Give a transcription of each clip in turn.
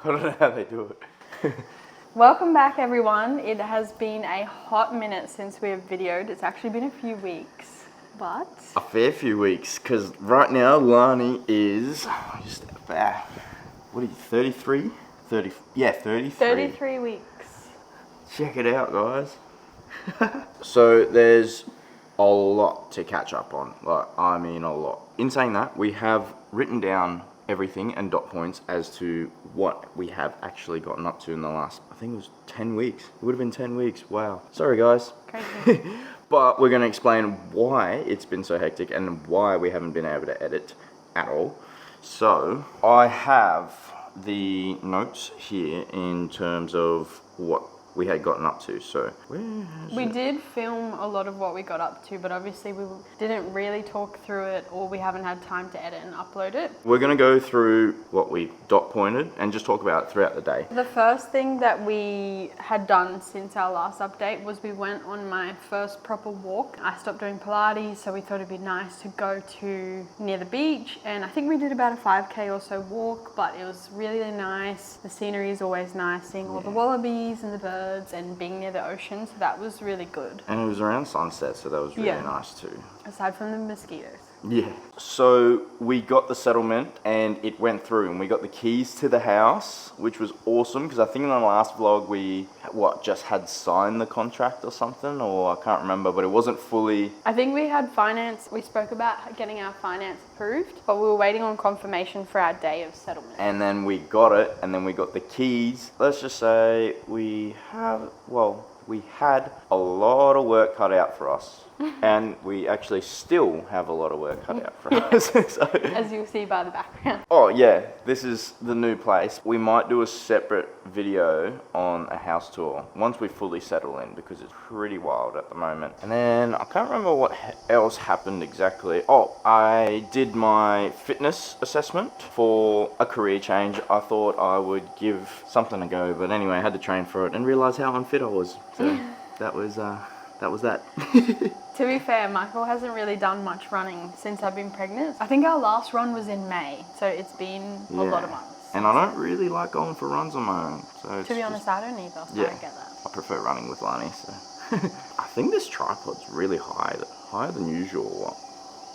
I don't know how they do it. Welcome back, everyone. It has been a hot minute since we have videoed. It's actually been a few weeks, but... A fair few weeks, because right now Lani is just about, what are you, 33? 33. 33 weeks. Check it out, guys. So there's a lot to catch up on. Like, I mean a lot. In saying that, we have written down everything and dot points as to what we have actually gotten up to in the last, I think it was 10 weeks. It would have been 10 weeks. Wow. Sorry, guys. Crazy. But we're going to explain why it's been so hectic and why we haven't been able to edit at all. So I have the notes here in terms of what we had gotten up to. So we did film a lot of what we got up to, but obviously we didn't really talk through it, or we haven't had time to edit and upload it. We're going to go through what we dot pointed and just talk about it throughout the day. The first thing that we had done since our last update was we went on my first proper walk. I stopped doing Pilates, so we thought it'd be nice to go to near the beach, and I think we did about a 5k or so walk, but it was really nice. The scenery is always nice, seeing all the wallabies and the birds and being near the ocean, so that was really good. And it was around sunset, so that was really nice too. Aside from the mosquitoes. Yeah. So we got the settlement and it went through, and we got the keys to the house, which was awesome, because I think in the last vlog we just had signed the contract or something, or I can't remember, but it wasn't fully. I think we had finance. We spoke about getting our finance approved, but we were waiting on confirmation for our day of settlement. And then we got it, and then we got the keys. Let's just say we had a lot of work cut out for us. And we actually still have a lot of work cut out for us. So, as you'll see by the background. Oh yeah, this is the new place. We might do a separate video on a house tour once we fully settle in, because it's pretty wild at the moment. And then I can't remember what else happened exactly. Oh, I did my fitness assessment for a career change. I thought I would give something a go, but anyway, I had to train for it and realised how unfit I was. So that was that. To be fair, Michael hasn't really done much running since I've been pregnant. I think our last run was in May, so it's been a lot of months. And I don't really like going for runs on my own. So to be honest, I don't either, so I get that. I prefer running with Lani, so. I think this tripod's really higher than usual.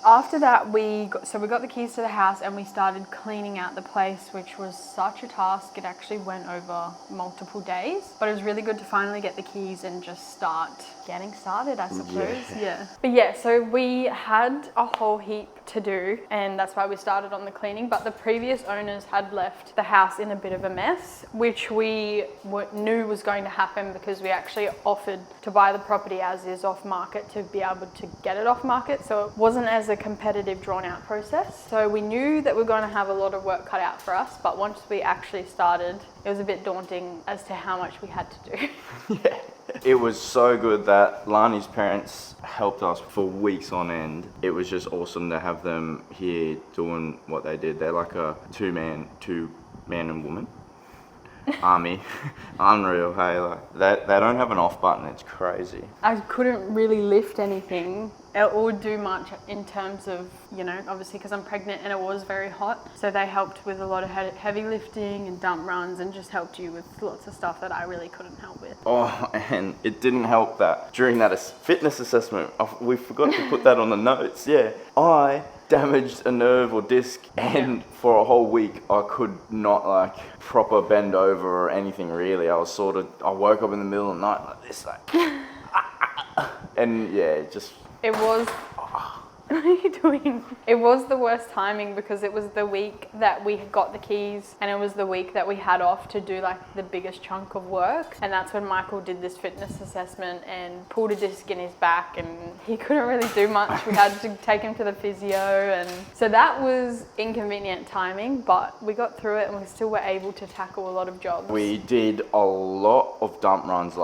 After that, we got the keys to the house and we started cleaning out the place, which was such a task. It actually went over multiple days, but it was really good to finally get the keys and just start getting started, I suppose. But yeah, so we had a whole heap to do, and that's why we started on the cleaning. But the previous owners had left the house in a bit of a mess, which we knew was going to happen, because we actually offered to buy the property as is off market to be able to get it off market, so it wasn't as a competitive, drawn out process. So we knew that we were going to have a lot of work cut out for us, but once we actually started, it was a bit daunting as to how much we had to do. Yeah. It was so good that Lani's parents helped us for weeks on end. It was just awesome to have them here doing what they did. They're like a two man and woman army. Unreal, hey, like they don't have an off button. It's crazy. I couldn't really lift anything or do much in terms of, obviously because I'm pregnant and it was very hot. So they helped with a lot of heavy lifting and dump runs, and just helped you with lots of stuff that I really couldn't help with. Oh, and it didn't help that during that fitness assessment, we forgot to put that on the notes. Yeah, I damaged a nerve or disc, and for a whole week I could not proper bend over or anything really. I woke up in the middle of the night like this, and yeah, it was What are you doing? It was the worst timing, because it was the week that we got the keys, and it was the week that we had off to do the biggest chunk of work. And that's when Michael did this fitness assessment and pulled a disc in his back, and he couldn't really do much. We had to take him to the physio, and so that was inconvenient timing, but we got through it and we still were able to tackle a lot of jobs. We did a lot of dump runs,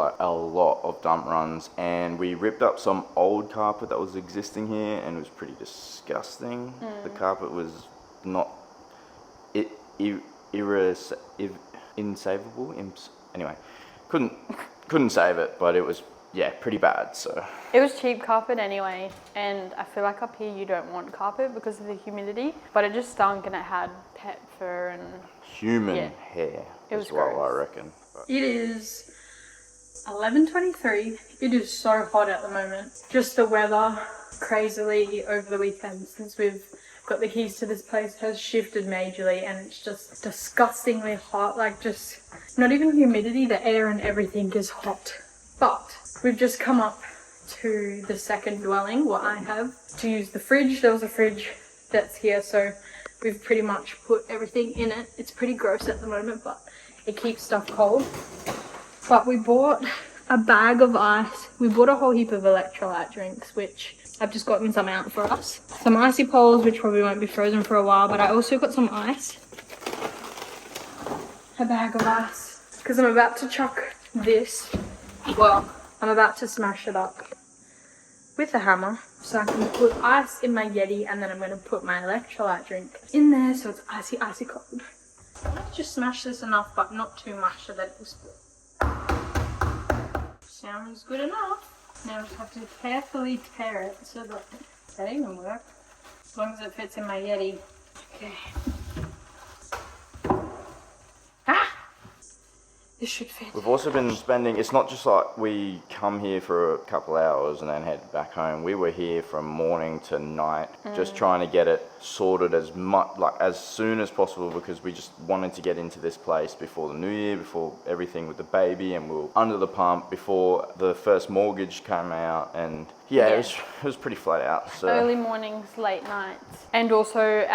and we ripped up some old carpet that was existing here, and it was pretty disgusting. The carpet was not insavable. Anyway, couldn't save it, but it was yeah, pretty bad. So It was cheap carpet anyway, and I feel like up here you don't want carpet because of the humidity, but it just stunk and it had pet fur and human Yeah. hair It was as well, gross. I reckon. But It is 11:23. It is so hot at the moment. Just the weather crazily over the weekend since we've got the keys to this place has shifted majorly, and it's just disgustingly hot. Like, just not even humidity, the air and everything is hot. But we've just come up to the second dwelling where I have to use the fridge. There was a fridge that's here, so we've pretty much put everything in it. It's pretty gross at the moment, but it keeps stuff cold. But we bought a bag of ice. We bought a whole heap of electrolyte drinks, which I've just gotten some out for us. Some icy poles, which probably won't be frozen for a while, but I also got some ice. A bag of ice. Because I'm about to chuck this. Well, I'm about to smash it up with a hammer. So I can put ice in my Yeti, and then I'm going to put my electrolyte drink in there so it's icy, icy cold. Let's just smash this enough, but not too much so that it will split. Sounds good enough. Now I just have to carefully tear it so that even work. As long as it fits in my Yeti. Okay. This should fit. we've also been spending, it's not just like we come here for a couple hours and then head back home. We were here from morning to night, just trying to get it sorted as much, like as soon as possible, because we just wanted to get into this place before the new year, before everything with the baby, and we were under the pump before the first mortgage came out, and yeah. It was pretty flat out. So early mornings, late nights. And also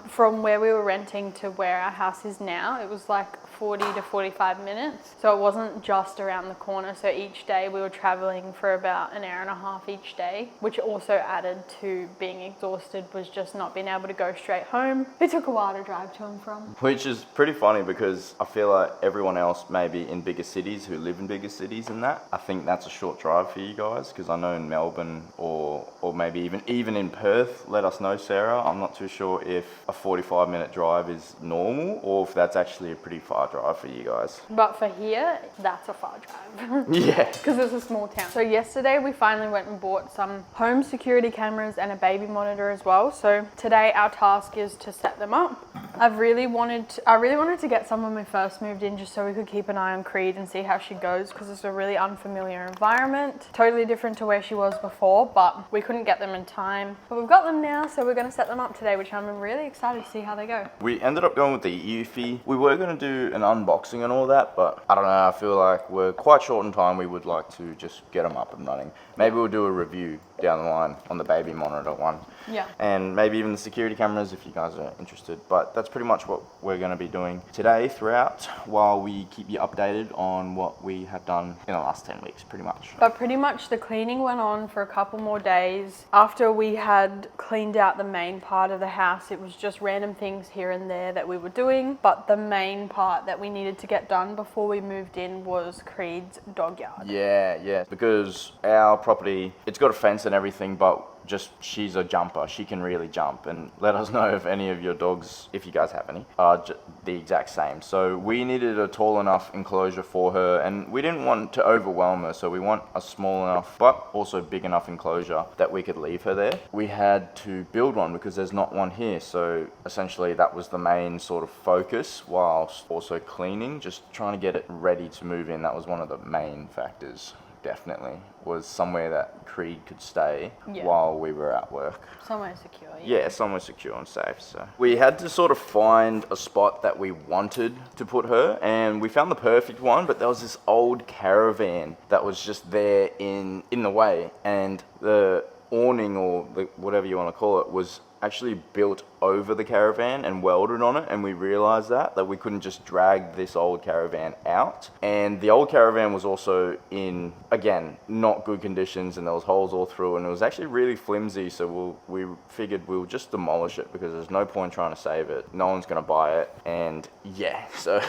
from where we were renting to where our house is now, it was like 40 to 45 minutes. So it wasn't just around the corner. So each day we were traveling for about an hour and a half each day, which also added to being exhausted, was just not being able to go straight home. It took a while to drive to and from. which is pretty funny, because I feel like everyone else maybe in bigger cities who live in bigger cities and that, I think that's a short drive for you guys, because I know in Melbourne or maybe even in Perth, let us know, Sarah. I'm not too sure if a 45-minute drive is normal or if that's actually a pretty far drive for you guys. But for here, that's a far drive. Yeah. Because it's a small town. So yesterday we finally went and bought some home security cameras and a baby monitor as well. So today our task is to set them up. I really wanted to get some when we first moved in, just so we could keep an eye on Creed and see how she goes, because it's a really unfamiliar environment, totally different to where she was before, but we couldn't get them in time. But we've got them now, so we're going to set them up today, which I'm really excited to see how they go. We ended up going with the Eufy. We were going to do an unboxing and all that, but I don't know, I feel like we're quite short in time. We would like to just get them up and running. Maybe we'll do a review down the line on the baby monitor one. Yeah. And maybe even the security cameras if you guys are interested. But that's pretty much what we're going to be doing today throughout, while we keep you updated on what we have done in the last 10 weeks, pretty much. But pretty much the cleaning went on for a couple more days. After we had cleaned out the main part of the house, it was just random things here and there that we were doing. But the main part that we needed to get done before we moved in was Creed's dog yard. Yeah, because our property, it's got a fence and everything, but just she's a jumper. She can really jump, and let us know if any of your dogs, if you guys have any, are the exact same. So we needed a tall enough enclosure for her, and we didn't want to overwhelm her, so we want a small enough but also big enough enclosure that we could leave her there. We had to build one because there's not one here, so essentially that was the main sort of focus, whilst also cleaning, just trying to get it ready to move in. That was one of the main factors. Definitely was somewhere that Creed could stay while we were at work. Somewhere secure. Yeah, somewhere secure and safe. So we had to sort of find a spot that we wanted to put her, and we found the perfect one, but there was this old caravan that was just there in the way, and the awning, or whatever you want to call it, was actually built over the caravan and welded on it, and we realized that we couldn't just drag this old caravan out. And the old caravan was also in, again, not good conditions, and there was holes all through, and it was actually really flimsy, so we figured we'll just demolish it, because there's no point trying to save it. No one's going to buy it, and yeah, so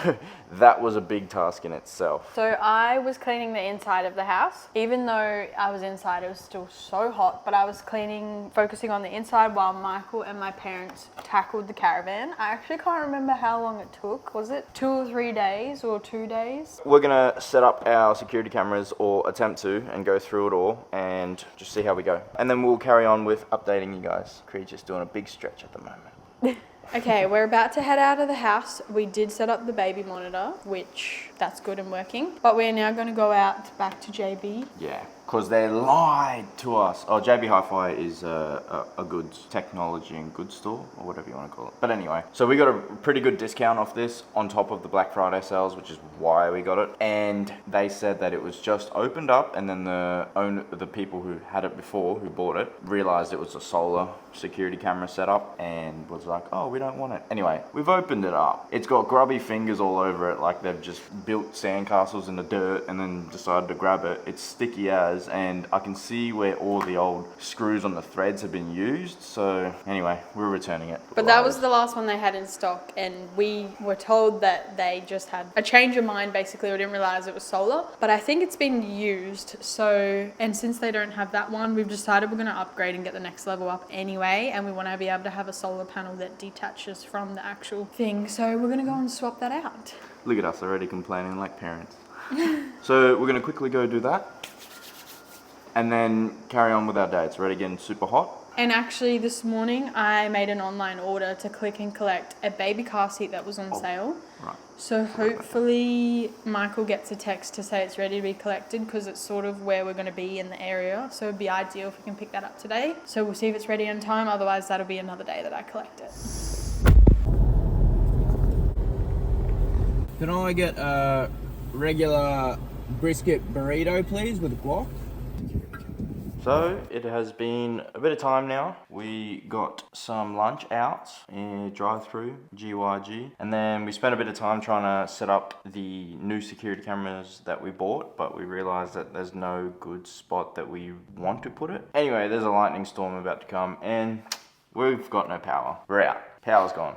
that was a big task in itself. So I was cleaning the inside of the house. Even though I was inside, it was still so hot, but I was focusing on the inside, while Mike Michael and my parents tackled the caravan. I actually can't remember how long it took. Was it 2 or 3 days or 2 days? We're gonna set up our security cameras, or attempt to, and go through it all and just see how we go. And then we'll carry on with updating you guys. Creature's doing a big stretch at the moment. Okay, we're about to head out of the house. We did set up the baby monitor, which that's good and working. But we're now going to go out back to JB. Yeah, because they lied to us. Oh, JB Hi-Fi is a goods technology and goods store, or whatever you want to call it. But anyway, so we got a pretty good discount off this on top of the Black Friday sales, which is why we got it. And they said that it was just opened up, and then the people who had it before, who bought it, realized it was a solar security camera setup and was like, oh, we don't want it. Anyway, we've opened it up. It's got grubby fingers all over it, like they've just built sandcastles in the dirt and then decided to grab it. It's sticky as, and I can see where all the old screws on the threads have been used. So anyway, we're returning it. But that was the last one they had in stock, and we were told that they just had a change of mind basically, or didn't realize it was solar. But I think it's been used, so, and since they don't have that one, we've decided we're going to upgrade and get the next level up anyway, and we want to be able to have a solar panel that detaches from the actual thing. So we're going to go and swap that out. Look at us already complaining like parents. So we're going to quickly go do that and then carry on with our day. It's already getting super hot. And actually this morning I made an online order to click and collect a baby car seat that was on sale. Right. So hopefully Michael gets a text to say it's ready to be collected, because it's sort of where we're going to be in the area. So it'd be ideal if we can pick that up today. So we'll see if it's ready on time. Otherwise that'll be another day that I collect it. Can I get a regular brisket burrito, please, with a guac? So it has been a bit of time now. We got some lunch out in drive-through, GYG, and then we spent a bit of time trying to set up the new security cameras that we bought, but we realized that there's no good spot that we want to put it. Anyway, there's a lightning storm about to come and we've got no power. We're out. Power's gone.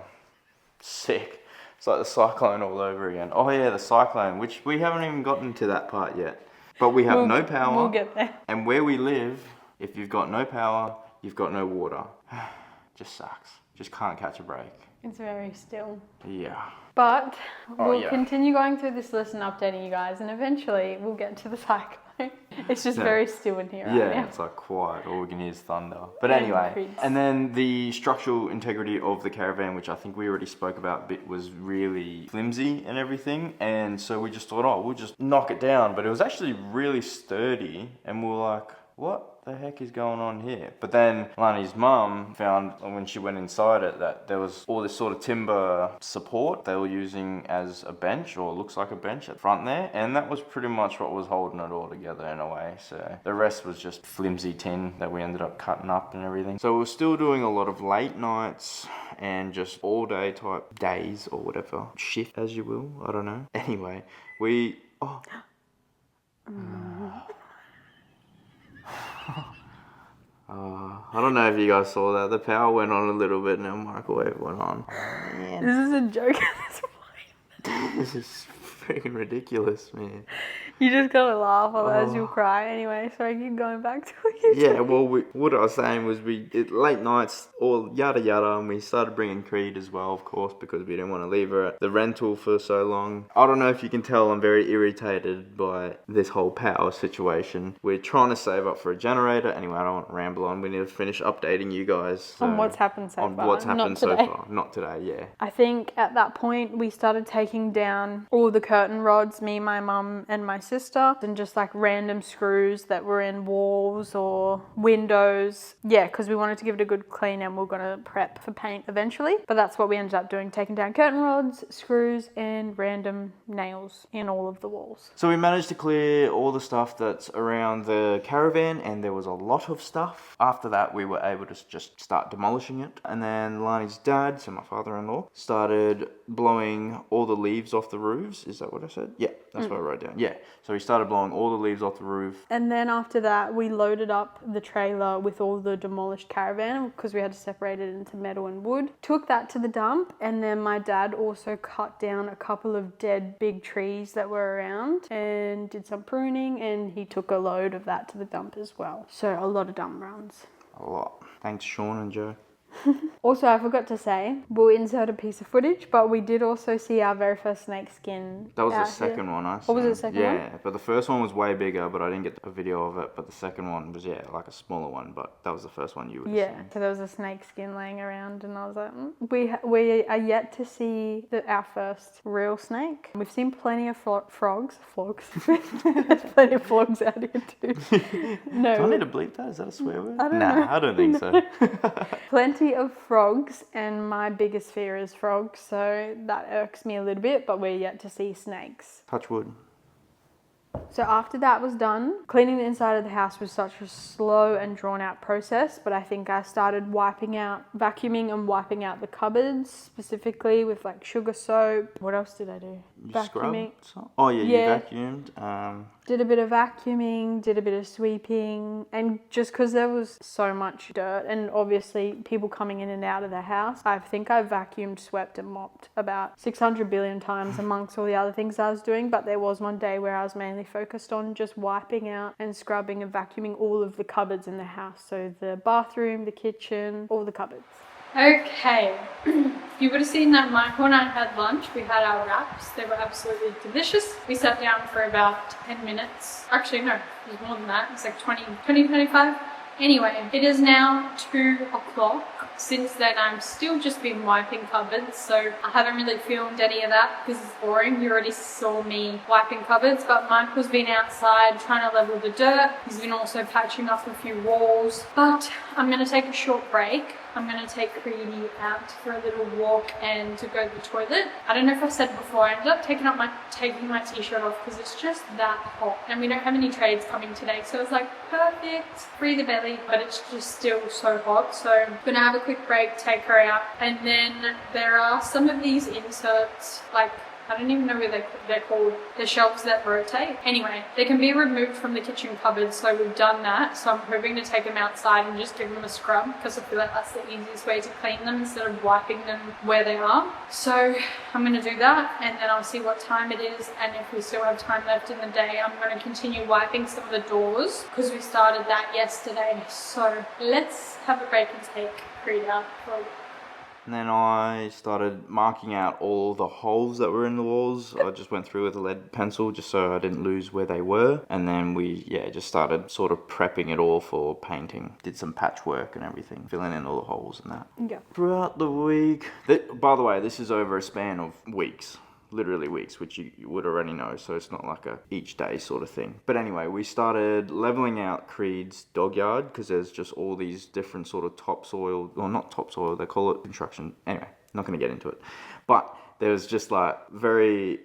Sick. It's like the cyclone all over again. Oh yeah, the cyclone, which we haven't even gotten to that part yet. But we have no power. We'll get there. And where we live, if you've got no power, you've got no water. Just sucks. Just can't catch a break. It's very still. Yeah. But we'll yeah. continue going through this list and updating you guys, and eventually we'll get to the cyclone. It's just very still in here right now. Yeah, it's like quiet. All we can hear is thunder. But anyway, and then the structural integrity of the Caravan, which I think we already spoke about a bit, was really flimsy and everything. And so we just thought, oh, we'll just knock it down. But it was actually really sturdy, and we were like, what the heck is going on here? But then Lani's mum found, when she went inside it, that there was all this sort of timber support they were using as a bench, or looks like a bench at front there, and that was pretty much what was holding it all together in a way. So the rest was just flimsy tin that we ended up cutting up and everything. So we're still doing a lot of late nights and just all day type days, or whatever, shift as you will, I don't know. Anyway, I don't know if you guys saw that. The power went on a little bit and the microwave went on. Oh, man. This is a joke at this point. This is freaking ridiculous, man. You just gotta laugh, otherwise you'll cry anyway. So I keep going back to what you Yeah, well, what I was saying was late nights, all yada yada, and we started bringing Creed as well, of course, because we didn't want to leave her at the rental for so long. I don't know if you can tell, I'm very irritated by this whole power situation. We're trying to save up for a generator. Anyway, I don't want to ramble on. We need to finish updating you guys on what's happened so far. On what's happened so far. Not today, yeah. I think at that point we started taking down all the curtain rods, me, my mum, and my sister, and just like random screws that were in walls or windows. Yeah, because we wanted to give it a good clean and we're going to prep for paint eventually. But that's what we ended up doing, taking down curtain rods, screws, and random nails in all of the walls. So we managed to clear all the stuff that's around the Caravan, and there was a lot of stuff. After that, we were able to just start demolishing it. And then Lani's dad, so my father-in-law, started blowing all the leaves off the roofs. Is that what I said? Yeah, that's what I wrote down. Yeah, so he started blowing all the leaves off the roof. And then after that, we loaded up the trailer with all the demolished Caravan, because we had to separate it into metal and wood. Took that to the dump, and then my dad also cut down a couple of dead big trees that were around and did some pruning, and he took a load of that to the dump as well. So a lot of dump runs. A lot. Thanks, Sean and Joe. Also, I forgot to say, we'll insert a piece of footage, but we did also see our very first snake skin. That was the out second here. one I What was seen. the second yeah, one? Yeah, but the first one was way bigger, but I didn't get a video of it. But the second one was, like a smaller one, but that was the first one you would have Yeah, seen. so there was a snake skin laying around, and I was like, we are yet to see our first real snake. We've seen plenty of frogs. There's plenty of frogs out here too. No, Do I need to bleep that? Is that a swear word? I don't know. I don't think so. Plenty of frogs, and my biggest fear is frogs, so that irks me a little bit, but we're yet to see snakes. Touch wood. So after that was done, cleaning the inside of the house was such a slow and drawn out process, but I think I started vacuuming and wiping out the cupboards, specifically with like sugar soap. What else did I do? You scrubbed? Oh yeah, Yeah. you vacuumed. Did a bit of vacuuming, did a bit of sweeping, and just because there was so much dirt and obviously people coming in and out of the house, I think I vacuumed, swept and mopped about 600 billion times amongst all the other things I was doing, but there was one day where I was mainly focused on just wiping out and scrubbing and vacuuming all of the cupboards in the house. So the bathroom, the kitchen, all the cupboards. Okay, you would have seen that Michael and I had lunch. We had our wraps. They were absolutely delicious. We sat down for about 10 minutes. Actually, no, it was more than that. It was like 25. Anyway, it is now 2 o'clock. Since then, I've still just been wiping cupboards, so I haven't really filmed any of that because it's boring. You already saw me wiping cupboards, but Michael's been outside trying to level the dirt. He's been also patching off a few walls, but I'm going to take a short break. I'm going to take Creedy out for a little walk and to go to the toilet. I don't know if I said before, I ended up taking my t-shirt off because it's just that hot and we don't have any trades coming today, so it's like perfect, free the belly, but it's just still so hot. So I'm going to have a quick break, take her out, and then there are some of these inserts, like I don't even know what they're called. The shelves that rotate. Anyway, they can be removed from the kitchen cupboard, so we've done that. So I'm hoping to take them outside and just give them a scrub because I feel like that's the easiest way to clean them instead of wiping them where they are. So I'm going to do that and then I'll see what time it is, and if we still have time left in the day, I'm going to continue wiping some of the doors because we started that yesterday. So let's have a break and take Creed out for a walk. And then I started marking out all the holes that were in the walls. I just went through with a lead pencil just so I didn't lose where they were. And then we, just started sort of prepping it all for painting. Did some patchwork and everything, filling in all the holes and that. Yeah. Throughout the week, by the way, this is over a span of weeks. Literally weeks, which you would already know, so it's not like a each day sort of thing. But anyway, we started leveling out Creed's dog yard because there's just all these different sort of topsoil, well not topsoil, they call it construction. Anyway, not going to get into it. But there was just like very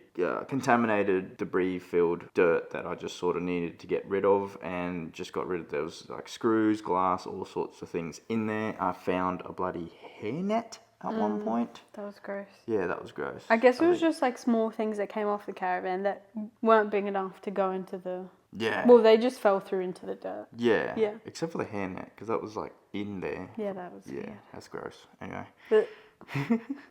contaminated, debris-filled dirt that I just sort of needed to get rid of, and just got rid of. There was like screws, glass, all sorts of things in there. I found a bloody hairnet at one point. That was gross. Yeah, that was gross. I guess it was just like small things that came off the Caravan that weren't big enough to go into the... Yeah. Well, they just fell through into the dirt. Yeah. Yeah. Except for the hairnet, because that was like in there. Yeah, that was Yeah, weird. that's gross. Anyway. But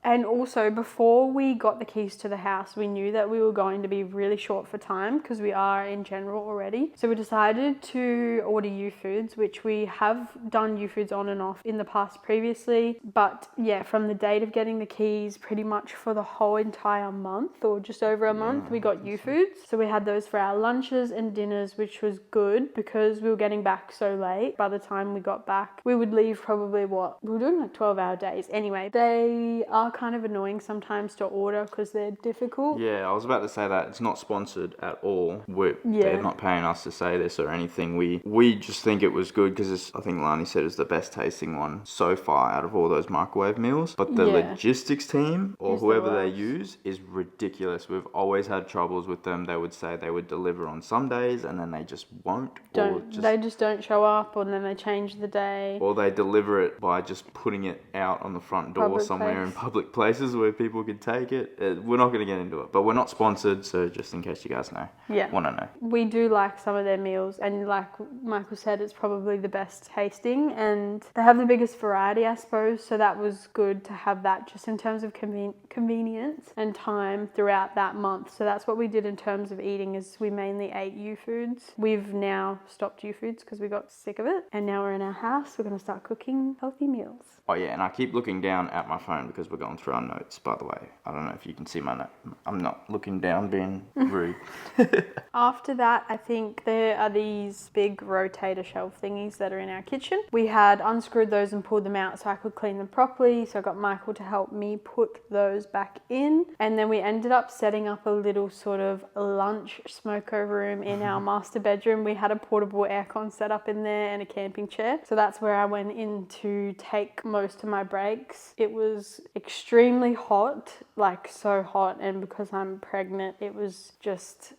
and also, before we got the keys to the house, we knew that we were going to be really short for time because we are in general already. So we decided to order U-Foods, which we have done U-Foods on and off in the past previously. But yeah, from the date of getting the keys, pretty much for the whole entire month or just over a month, we got U-Foods. So we had those for our lunches and dinners, which was good because we were getting back so late. By the time we got back, we would leave probably we were doing like 12-hour days. Anyway, they are kind of annoying sometimes to order because they're difficult. Yeah, I was about to say that. It's not sponsored at all. They're not paying us to say this or anything. We just think it was good because I think Lani said it's the best tasting one so far out of all those microwave meals. But the logistics team or whoever they use is ridiculous. We've always had troubles with them. They would say they would deliver on some days and then they just won't. They just don't show up, and then they change the day. Or they deliver it by just putting it out on the front door public somewhere in place. public places where people could take it. We're not going to get into it, but we're not sponsored, so just in case you guys want to know. We do like some of their meals, and like Michael said, it's probably the best tasting, and they have the biggest variety, I suppose, so that was good to have that just in terms of convenience and time throughout that month. So that's what we did in terms of eating, is we mainly ate U foods. We've now stopped U foods because we got sick of it, and now we're in our house. We're going to start cooking healthy meals. Oh yeah, and I keep looking down at my phone because we're going through our notes, by the way. I don't know if you can see my note. I'm not looking down being rude. After that, I think there are these big rotator shelf thingies that are in our kitchen. We had unscrewed those and pulled them out so I could clean them properly. So I got Michael to help me put those back in. And then we ended up setting up a little sort of lunch smoko room in our master bedroom. We had a portable aircon set up in there and a camping chair. So that's where I went in to take most of my breaks. It was extremely hot, like so hot. And because I'm pregnant, it was just,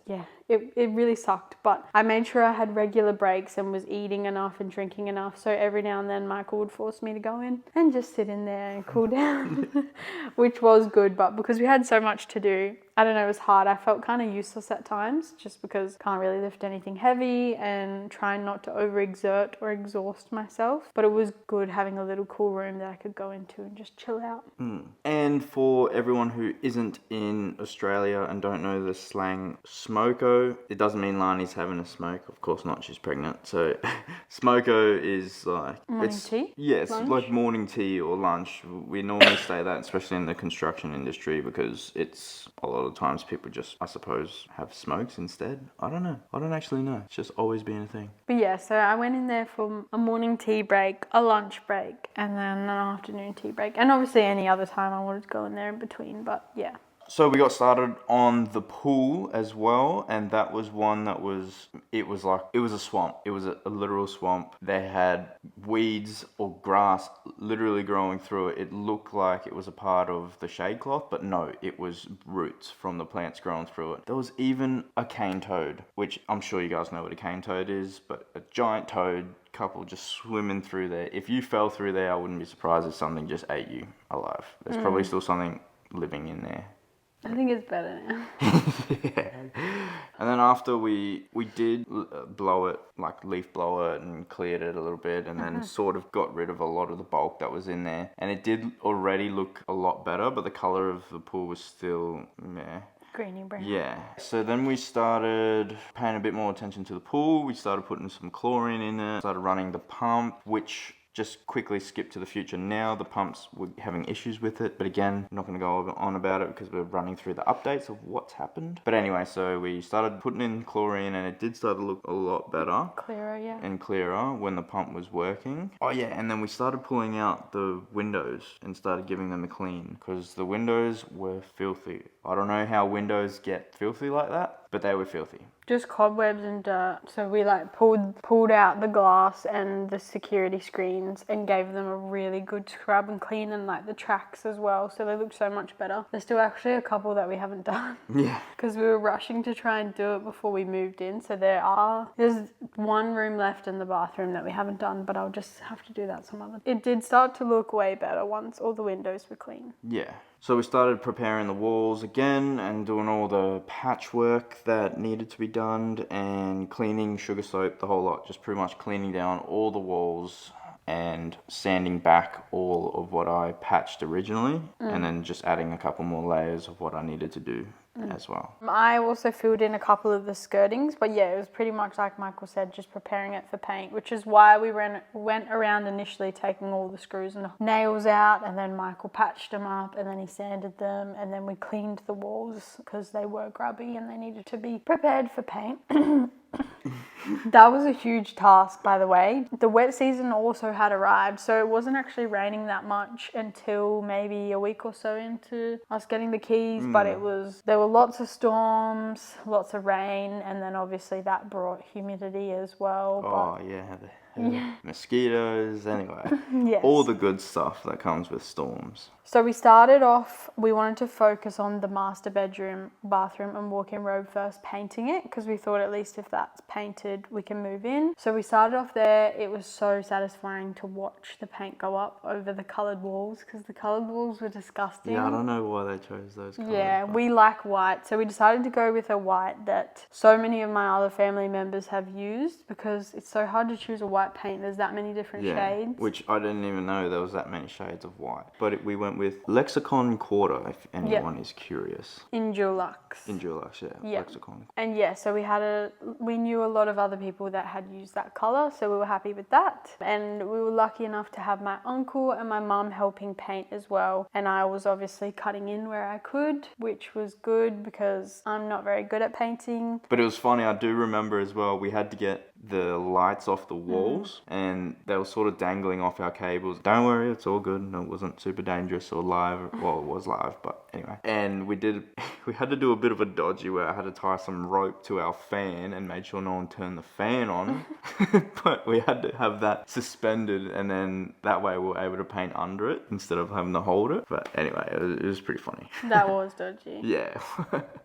it really sucked, but I made sure I had regular breaks and was eating enough and drinking enough. So every now and then Michael would force me to go in and just sit in there and cool down, which was good. But because we had so much to do, I don't know, it was hard. I felt kind of useless at times just because can't really lift anything heavy and trying not to overexert or exhaust myself. But it was good having a little cool room that I could go into and just chill out. And for everyone who isn't in Australia and don't know the slang smoko, it doesn't mean Lani's having a smoke. Of course not, she's pregnant. So smoko is like... Morning tea? Yeah, it's Lunch? like morning tea or lunch. We normally say that, especially in the construction industry, because it's a lot of times people just, I suppose, have smokes instead. I don't know. I don't actually know. It's just always been a thing. But yeah, so I went in there for a morning tea break, a lunch break, and then an afternoon tea break. And obviously any other time I wanted to go in there in between, but yeah. So we got started on the pool as well, and that was one that it was a swamp. It was a literal swamp. They had weeds or grass literally growing through it. It looked like it was a part of the shade cloth, but no, it was roots from the plants growing through it. There was even a cane toad, which I'm sure you guys know what a cane toad is, but a giant toad couple just swimming through there. If you fell through there, I wouldn't be surprised if something just ate you alive. There's probably still something living in there. I think it's better now. Yeah. And then after we did blow it, like leaf blow it, and cleared it a little bit, and then sort of got rid of a lot of the bulk that was in there. And it did already look a lot better, but the color of the pool was still meh. Greeny brown. Yeah. So then we started paying a bit more attention to the pool. We started putting some chlorine in it, started running the pump, which... Just quickly skip to the future now. The pumps were having issues with it, but again, I'm not going to go on about it because we're running through the updates of what's happened. But anyway, so we started putting in chlorine and it did start to look a lot better. Clearer, yeah. And clearer when the pump was working. Oh yeah, and then we started pulling out the windows and started giving them a clean because the windows were filthy. I don't know how windows get filthy like that, but they were filthy. Just cobwebs and dirt. So we like pulled out the glass and the security screens and gave them a really good scrub and clean, and like the tracks as well. So they look so much better. There's still actually a couple that we haven't done. Yeah. Because we were rushing to try and do it before we moved in. So there's one room left in the bathroom that we haven't done, but I'll just have to do that some other. It did start to look way better once all the windows were clean. Yeah. So we started preparing the walls again and doing all the patchwork that needed to be done and cleaning, sugar soap, the whole lot. Just pretty much cleaning down all the walls and sanding back all of what I patched originally and then just adding a couple more layers of what I needed to do as well. I also filled in a couple of the skirtings, but yeah, it was pretty much like Michael said, just preparing it for paint, which is why we went around initially taking all the screws and nails out, and then Michael patched them up, and then he sanded them, and then we cleaned the walls because they were grubby and they needed to be prepared for paint. That was a huge task, by the way. The wet season also had arrived, so it wasn't actually raining that much until maybe a week or so into us getting the keys, but there were lots of storms, lots of rain, and then obviously that brought humidity as well. Oh, yeah. Mosquitoes, anyway. Yes. All the good stuff that comes with storms. So we started off we wanted to focus on the master bedroom, bathroom and walk-in robe first, painting it, because we thought at least if that's painted we can move in. So we started off there. It was so satisfying to watch the paint go up over the coloured walls, because the coloured walls were disgusting. Yeah, I don't know why they chose those colours. Yeah, we like white, so we decided to go with a white that so many of my other family members have used, because it's so hard to choose a white paint. There's that many different shades. Which I didn't even know there was that many shades of white. But we went with Lexicon Quarter, if anyone is curious. In Dulux. In Dulux, yeah. Lexicon. And yeah, so we knew a lot of other people that had used that colour, so we were happy with that. And we were lucky enough to have my uncle and my mum helping paint as well. And I was obviously cutting in where I could, which was good because I'm not very good at painting. But it was funny, I do remember as well, we had to get the lights off the walls and they were sort of dangling off our cables. Don't worry, it's all good. No, it wasn't super dangerous or live. Well, it was live, but anyway. And we had to do a bit of a dodgy where I had to tie some rope to our fan and made sure no one turned the fan on. But we had to have that suspended, and then that way we were able to paint under it instead of having to hold it. But anyway, it was pretty funny. That was dodgy. Yeah.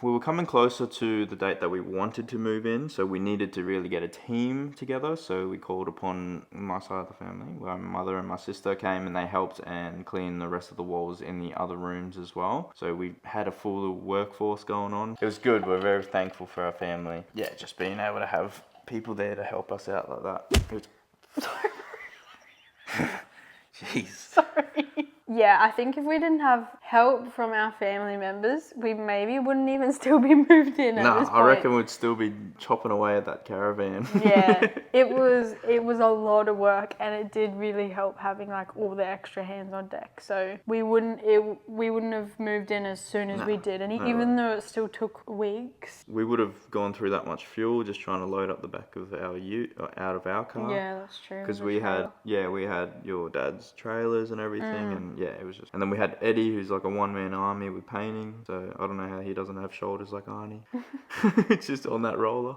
We were coming closer to the date that we wanted to move in, so we needed to really get a team together. So we called upon my side of the family, where my mother and my sister came and they helped and cleaned the rest of the walls in the other rooms as well. So we had a full workforce going on. It was good. We're very thankful for our family. Yeah, just being able to have people there to help us out like that. Jeez. Sorry. Yeah, I think if we didn't have help from our family members, we maybe wouldn't even still be moved in at this point. I reckon we'd still be chopping away at that caravan. Yeah, it was a lot of work, and it did really help having like all the extra hands on deck. So we wouldn't have moved in as soon as we did, and even though it still took weeks, we would have gone through that much fuel just trying to load up the back of our out of our car. Yeah, that's true. Because we had your dad's trailers and everything, and yeah, it was just. And then we had Eddie, who's like a one-man army with painting. So I don't know how he doesn't have shoulders like Arnie. It's just on that roller.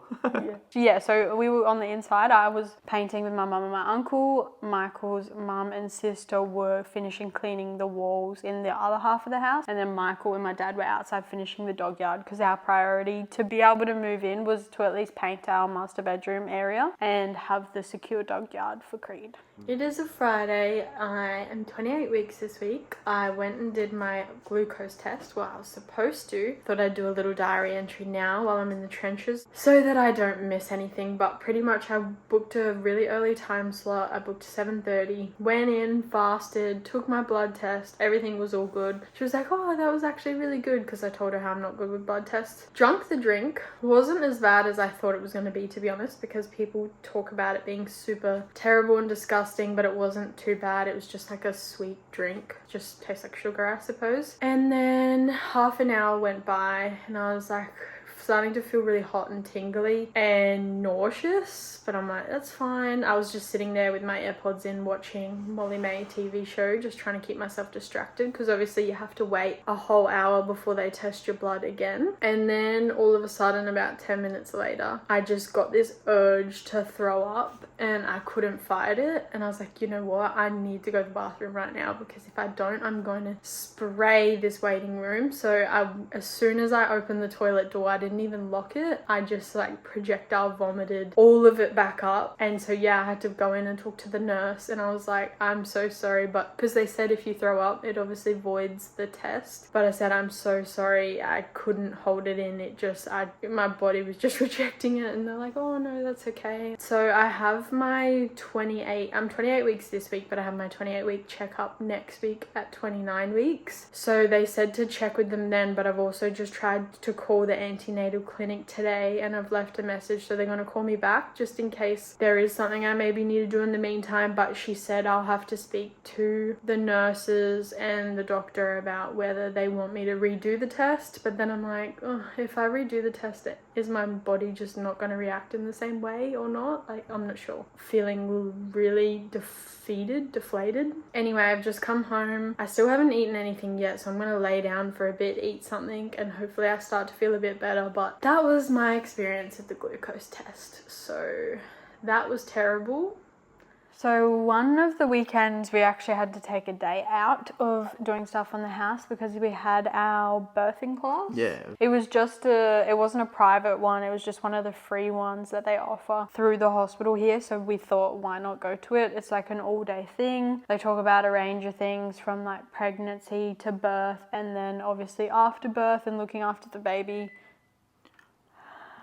Yeah, so we were on the inside. I was painting with my mum and my uncle. Michael's mum and sister were finishing cleaning the walls in the other half of the house. And then Michael and my dad were outside finishing the dog yard, because our priority to be able to move in was to at least paint our master bedroom area and have the secure dog yard for Creed. It is a Friday. I am 28 weeks this week. I went and did my glucose test. Well, I was supposed to. Thought I'd do a little diary entry now while I'm in the trenches so that I don't miss anything. But pretty much I booked a really early time slot. I booked 7:30. Went in, fasted, took my blood test. Everything was all good. She was like, oh, that was actually really good, because I told her how I'm not good with blood tests. Drunk the drink. Wasn't as bad as I thought it was going to be honest, because people talk about it being super terrible and disgusting, but it wasn't too bad. It was just like a sweet drink. Just tastes like sugar, I suppose. And then half an hour went by and I was like starting to feel really hot and tingly and nauseous, but I'm like, that's fine. I was just sitting there with my AirPods in watching Molly May TV show, just trying to keep myself distracted, because obviously you have to wait a whole hour before they test your blood again. And then all of a sudden, about 10 minutes later, I just got this urge to throw up and I couldn't fight it. And I was like, you know what? I need to go to the bathroom right now, because if I don't, I'm going to spray this waiting room. So as soon as I opened the toilet door, I didn't even lock it. I just like projectile vomited all of it back up. And so yeah, I had to go in and talk to the nurse, and I was like, I'm so sorry, but because they said if you throw up, it obviously voids the test. But I said, I'm so sorry, I couldn't hold it in. It just, my body was just rejecting it. And they're like, oh no, that's okay. So I have I'm 28 weeks this week, but I have my 28-week checkup next week at 29 weeks. So they said to check with them then, but I've also just tried to call the antenatal clinic today, and I've left a message, so they're going to call me back just in case there is something I maybe need to do in the meantime. But she said I'll have to speak to the nurses and the doctor about whether they want me to redo the test. But then I'm like, oh, if I redo the test, is my body just not going to react in the same way or not? Like, I'm not sure. Feeling really deflated. Anyway, I've just come home. I still haven't eaten anything yet, so I'm going to lay down for a bit, eat something, and hopefully I start to feel a bit better. But that was my experience at the glucose test. So that was terrible. So one of the weekends we actually had to take a day out of doing stuff on the house because we had our birthing class. Yeah. It was just it wasn't a private one, it was just one of the free ones that they offer through the hospital here. So we thought, why not go to it? It's like an all day thing. They talk about a range of things from like pregnancy to birth, and then obviously after birth and looking after the baby.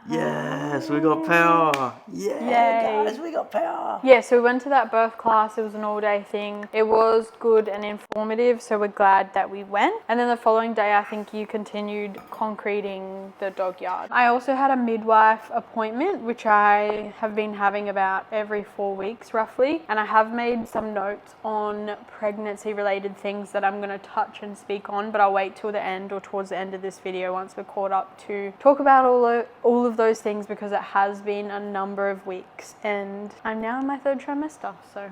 Yes, we got power. Yeah, Yay. guys, we got power. Yeah, so we went to that birth class. It was an all-day thing. It was good and informative, so we're glad that we went. And then the following day, I think you continued concreting the dog yard. I also had a midwife appointment, which I have been having about every 4 weeks, roughly. And I have made some notes on pregnancy-related things that I'm going to touch and speak on, but I'll wait till the end or towards the end of this video once we're caught up to talk about all of those things, because it has been a number of weeks and I'm now in my 3rd trimester, so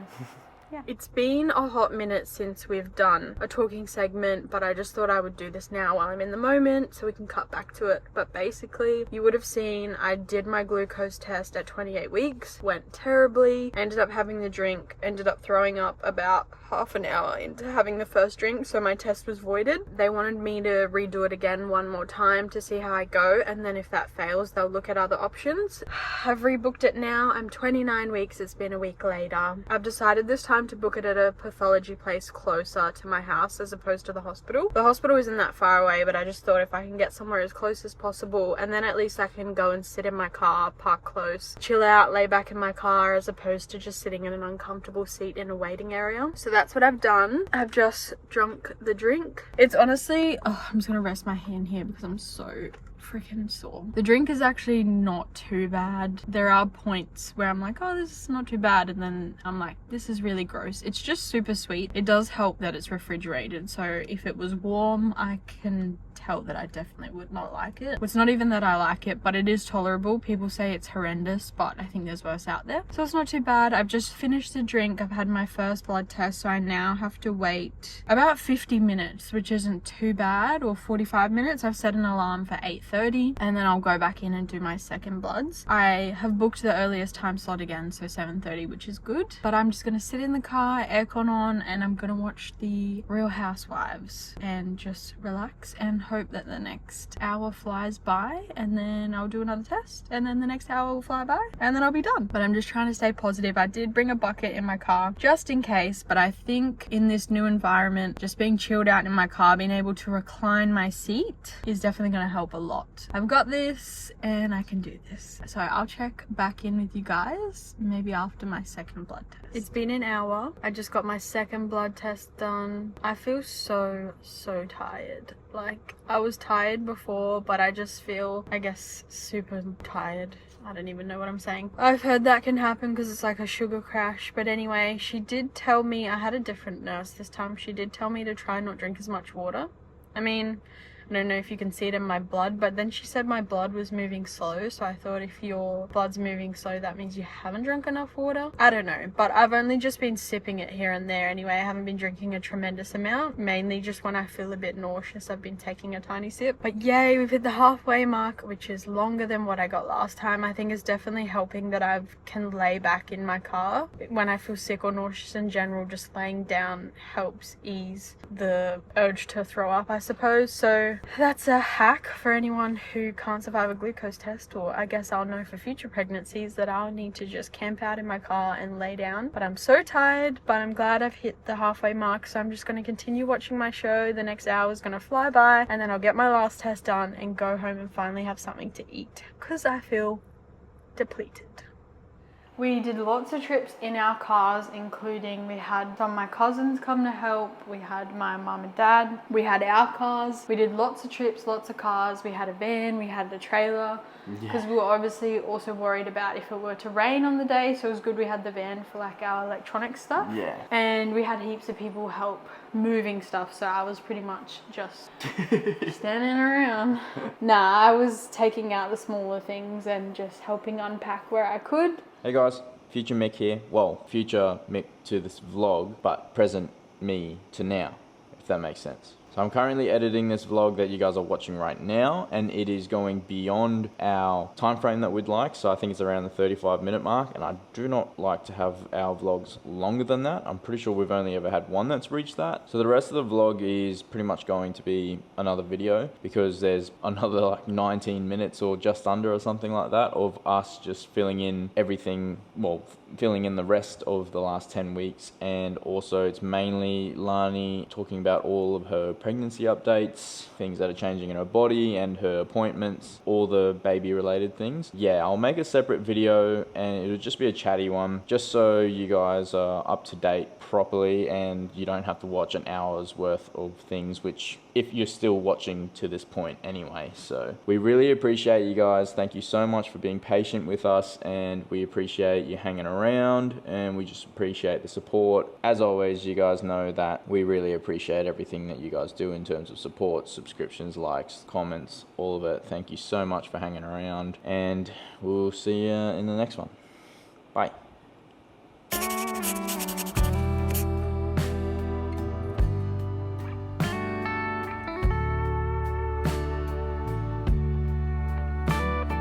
yeah. It's been a hot minute since we've done a talking segment, but I just thought I would do this now while I'm in the moment so we can cut back to it. But basically, you would have seen I did my glucose test at 28 weeks, went terribly, ended up having the drink, ended up throwing up about half an hour into having the first drink, so my test was voided. They wanted me to redo it again one more time to see how I go, and then if that fails, they'll look at other options. I've rebooked it now. I'm 29 weeks, it's been a week later. I've decided this time to book it at a pathology place closer to my house as opposed to the hospital. The hospital isn't that far away, but I just thought if I can get somewhere as close as possible, and then at least I can go and sit in my car, park close, chill out, lay back in my car, as opposed to just sitting in an uncomfortable seat in a waiting area. So that's what I've done. I've just drunk the drink. It's honestly, I'm just gonna rest my hand here because I'm so freaking sore. The drink is actually not too bad. There are points where I'm like, oh, this is not too bad, and then I'm like, this is really gross. It's just super sweet. It does help that it's refrigerated, so if it was warm, I can tell that I definitely would not like it. It's not even that I like it, but it is tolerable. People say it's horrendous, but I think there's worse out there. So it's not too bad. I've just finished the drink. I've had my first blood test, so I now have to wait about 50 minutes, which isn't too bad, or 45 minutes. I've set an alarm for 8:30, and then I'll go back in and do my second bloods. I have booked the earliest time slot again, so 7:30, which is good. But I'm just gonna sit in the car, aircon on, and I'm gonna watch the Real Housewives and just relax and hope that the next hour flies by, and then I'll do another test, and then the next hour will fly by, and then I'll be done. But I'm just trying to stay positive. I did bring a bucket in my car just in case, but I think in this new environment, just being chilled out in my car, being able to recline my seat is definitely going to help a lot. I've got this and I can do this. So I'll check back in with you guys maybe after my second blood test. It's been an hour. I just got my second blood test done. I feel so tired. Like, I was tired before, but I just feel, I guess, super tired. I don't even know what I'm saying. I've heard that can happen because it's like a sugar crash. But anyway, she did tell me, I had a different nurse this time. She did tell me to try not drink as much water. I mean, I don't know if you can see it in my blood, but then she said my blood was moving slow, so I thought if your blood's moving slow, that means you haven't drunk enough water. I don't know, but I've only just been sipping it here and there anyway. I haven't been drinking a tremendous amount, mainly just when I feel a bit nauseous, I've been taking a tiny sip. But yay, we've hit the halfway mark, which is longer than what I got last time. I think it's definitely helping that I can lay back in my car. When I feel sick or nauseous in general, just laying down helps ease the urge to throw up, I suppose. So that's a hack for anyone who can't survive a glucose test, or I guess I'll know for future pregnancies that I'll need to just camp out in my car and lay down. But I'm so tired, but I'm glad I've hit the halfway mark, so I'm just going to continue watching my show. The next hour is going to fly by, and then I'll get my last test done and go home and finally have something to eat because I feel depleted. We did lots of trips in our cars, including we had some of my cousins come to help, we had my mum and dad, we had our cars. We did lots of trips, lots of cars. We had a van, we had a trailer, because we were obviously also worried about if it were to rain on the day, so it was good we had the van for like our electronic stuff. Yeah. And we had heaps of people help moving stuff, so I was pretty much just standing around. Nah, I was taking out the smaller things and just helping unpack where I could. Hey guys, future Mick here. Well, future Mick to this vlog, but present me to now, if that makes sense. So So I'm currently editing this vlog that you guys are watching right now, and it is going beyond our time frame that we'd like. So I think it's around the 35-minute mark, and I do not like to have our vlogs longer than that. I'm pretty sure we've only ever had one that's reached that. So the rest of the vlog is pretty much going to be another video, because there's another like 19 minutes or just under or something like that of us just filling in everything, well, filling in the rest of the last 10 weeks. And also it's mainly Lani talking about all of her pregnancy updates, things that are changing in her body and her appointments, all the baby related things. Yeah, I'll make a separate video and it'll just be a chatty one, just so you guys are up to date properly and you don't have to watch an hour's worth of things, which if you're still watching to this point anyway. So we really appreciate you guys. Thank you so much for being patient with us, and we appreciate you hanging around, and we just appreciate the support. As always, you guys know that we really appreciate everything that you guys do in terms of support, subscriptions, likes, comments, all of it. Thank you so much for hanging around, and we'll see you in the next one. Bye.